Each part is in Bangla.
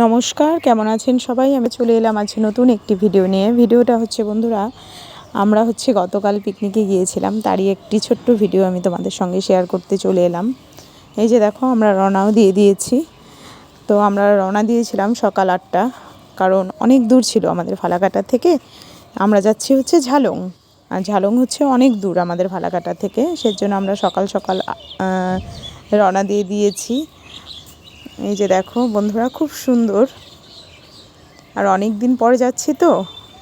নমস্কার, কেমন আছেন সবাই? আমি চলে এলাম আজ নতুন একটি ভিডিও নিয়ে। ভিডিওটা হচ্ছে বন্ধুরা, আমরা গতকাল পিকনিকে গিয়েছিলাম, তারই একটি ছোট্ট ভিডিও আমি তোমাদের সঙ্গে শেয়ার করতে চলে এলাম। এই যে দেখো, আমরা রওনাও দিয়ে দিয়েছি। তো আমরা রওনা দিয়েছিলাম সকাল 8টা, কারণ অনেক দূর ছিল আমাদের ফালাকাটা থেকে। আমরা যাচ্ছি ঝালং, আর ঝালং অনেক দূর আমাদের ফালাকাটা থেকে। সেজন্য আমরা সকাল সকাল রওনা দিয়ে দিয়েছি। এই যে দেখো বন্ধুরা, খুব সুন্দর, আর অনেক দিন পরে যাচ্ছি তো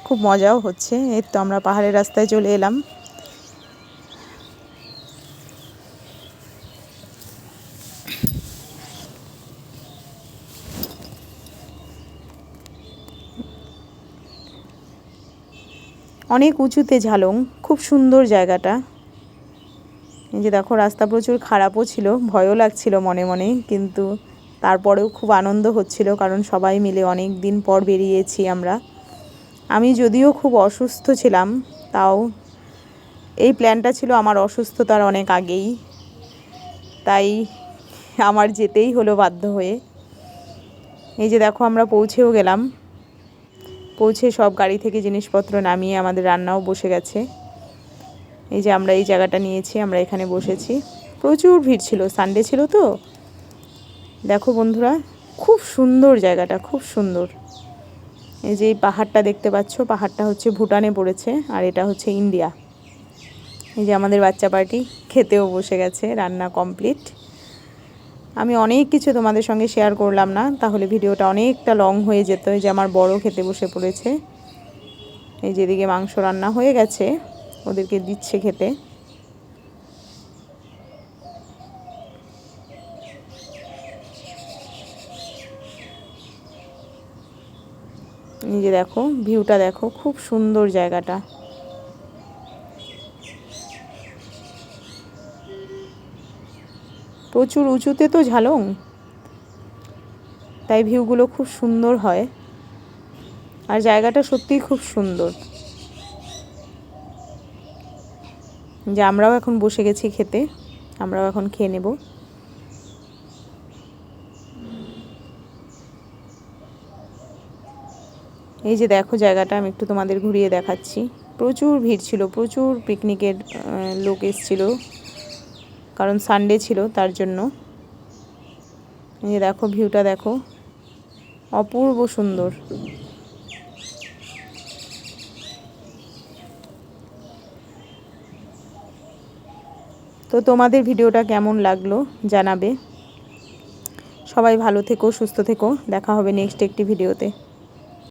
খুব মজাও হচ্ছে। এই তো আমরা পাহাড়ের রাস্তায় চলে এলাম। অনেক উঁচুতে ঝালং, খুব সুন্দর জায়গাটা। এই যে দেখো, রাস্তা প্রচুর খারাপও ছিল, ভয়ও লাগছিল মনে মনে, কিন্তু তারপরেও খুব আনন্দ হচ্ছিল, কারণ সবাই মিলে অনেক দিন পর বেরিয়েছি আমরা। আমি যদিও খুব অসুস্থ ছিলাম, তাও এই প্ল্যানটা ছিল আমার অসুস্থতার অনেক আগেই, তাই আমার যেতেই হলো বাধ্য হয়ে। এই যে দেখো, আমরা পৌঁছেও গেলাম। পৌঁছে সব গাড়ি থেকে জিনিসপত্র নামিয়ে আমাদের রান্নাও বসে গেছে। এই যে আমরা এই জায়গাটা নিয়েছি, আমরা এখানে বসেছি। প্রচুর ভিড় ছিল, সানডে ছিল তো। দেখো বন্ধুরা, খুব সুন্দর জায়গাটা, খুব সুন্দর। এই যে এই পাহাড়টা দেখতে পাচ্ছ, পাহাড়টা ভুটানে পড়েছে, আর এটা ইন্ডিয়া। এই যে আমাদের বাচ্চা পার্টি খেতেও বসে গেছে, রান্না কমপ্লিট। আমি অনেক কিছু তোমাদের সঙ্গে শেয়ার করলাম না, তাহলে ভিডিওটা অনেকটা লং হয়ে যেত। এই যে আমার বড় খেতে বসে পড়েছে। এই যে এদিকে মাংস রান্না হয়ে গেছে, ওদেরকে দিচ্ছে খেতে। এই যে দেখো, ভিউটা দেখো, খুব সুন্দর জায়গাটা। প্রচুর উঁচুতে তো ঝালং, তাই ভিউগুলো খুব সুন্দর হয়, আর জায়গাটা সত্যিই খুব সুন্দর। যে আমরাও এখন বসে গেছি খেতে, আমরাও এখন খেয়ে নেব। এই যে দেখো জায়গাটা, আমি একটু তোমাদের ঘুরিয়ে দেখাচ্ছি। প্রচুর ভিড় ছিল, প্রচুর পিকনিকের লোক এসেছিল, কারণ সানডে ছিল তার জন্য। এই যে দেখো, ভিউটা দেখো, অপূর্ব সুন্দর। তো তোমাদের ভিডিওটা কেমন লাগলো জানাবে। সবাই ভালো থেকো, সুস্থ থেকো। দেখা হবে নেক্সট একটি ভিডিওতে।